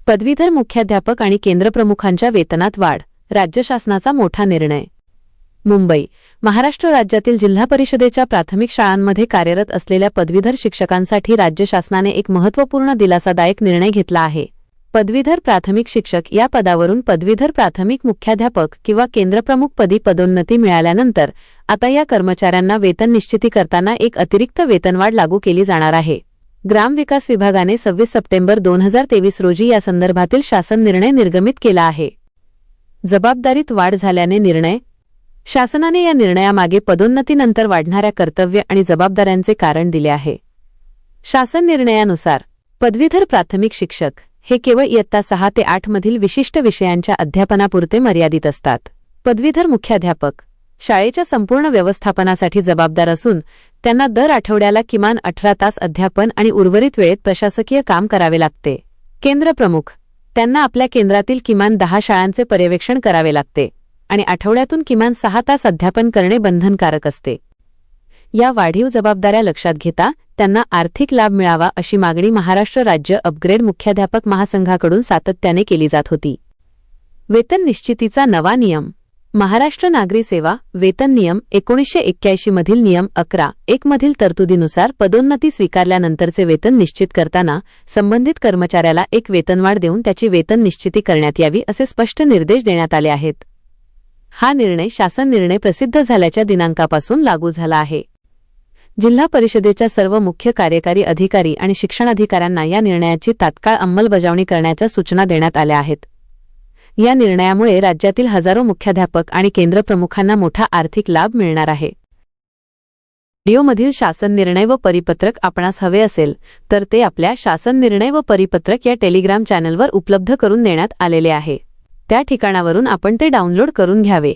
पदवीधर मुख्याध्यापक आणि केंद्रप्रमुखांच्या वेतनात वाढ, राज्य शासनाचा मोठा निर्णय. मुंबई. महाराष्ट्र राज्यातील जिल्हा परिषदेच्या प्राथमिक शाळांमध्ये कार्यरत असलेल्या पदवीधर शिक्षकांसाठी राज्य शासनाने एक महत्त्वपूर्ण दिलासादायक निर्णय घेतला आहे. पदवीधर प्राथमिक शिक्षक या पदावरून पदवीधर प्राथमिक मुख्याध्यापक किंवा केंद्रप्रमुख पदी पदोन्नती मिळाल्यानंतर आता या कर्मचाऱ्यांना वेतन निश्चिती करताना एक अतिरिक्त वेतनवाढ लागू केली जाणार आहे. ग्रामविकास विभागाने 26 सप्टेंबर 2023 रोजी या संदर्भातील शासन निर्णय निर्गमित केला आहे. जबाबदारीत वाढ झाल्याने निर्णय. शासनाने या निर्णयामागे पदोन्नतीनंतर वाढणाऱ्या कर्तव्य आणि जबाबदाऱ्यांचे कारण दिले आहे. शासन निर्णयानुसार पदवीधर प्राथमिक शिक्षक हे केवळ इयत्ता 6 ते 8 मधील विशिष्ट विषयांच्या अध्यापनापुरते मर्यादित असतात. पदवीधर मुख्याध्यापक शाळेच्या संपूर्ण व्यवस्थापनासाठी जबाबदार असून त्यांना दर आठवड्याला किमान 18 तास अध्यापन आणि उर्वरित वेळेत प्रशासकीय काम करावे लागते. केंद्रप्रमुख त्यांना आपल्या केंद्रातील किमान 10 शाळांचे पर्यवेक्षण करावे लागते आणि आठवड्यातून किमान 6 तास अध्यापन करणे बंधनकारक असते. या वाढीव जबाबदाऱ्या लक्षात घेता त्यांना आर्थिक लाभ मिळावा अशी मागणी महाराष्ट्र राज्य अपग्रेड मुख्याध्यापक महासंघाकडून सातत्याने केली जात होती. वेतन निश्चितीचा नवा नियम. महाराष्ट्र नागरी सेवा वेतन नियम 1981 मधील नियम 11(1) मधील तरतुदीनुसार पदोन्नती स्वीकारल्यानंतरचे वेतन निश्चित करताना संबंधित कर्मचाऱ्याला एक वेतनवाढ देऊन त्याची वेतन निश्चिती करण्यात यावी असे स्पष्ट निर्देश देण्यात आले आहेत. हा निर्णय शासन निर्णय प्रसिद्ध झाल्याच्या दिनांकापासून लागू झाला आहे. जिल्हा परिषदेच्या सर्व मुख्य कार्यकारी अधिकारी आणि शिक्षणाधिकाऱ्यांना या निर्णयाची तात्काळ अंमलबजावणी करण्याच्या सूचना देण्यात आल्या आहेत. या निर्णयामुळे राज्यातील हजारो मुख्याध्यापक आणि केंद्रप्रमुखांना मोठा आर्थिक लाभ मिळणार आहे. व्हिडिओमधील शासन निर्णय व परिपत्रक आपणास हवे असेल तर ते आपल्या शासन निर्णय व परिपत्रक या टेलिग्राम चॅनलवर उपलब्ध करून देण्यात आलेले आहे. त्या ठिकाणावरून आपण ते डाउनलोड करून घ्यावे.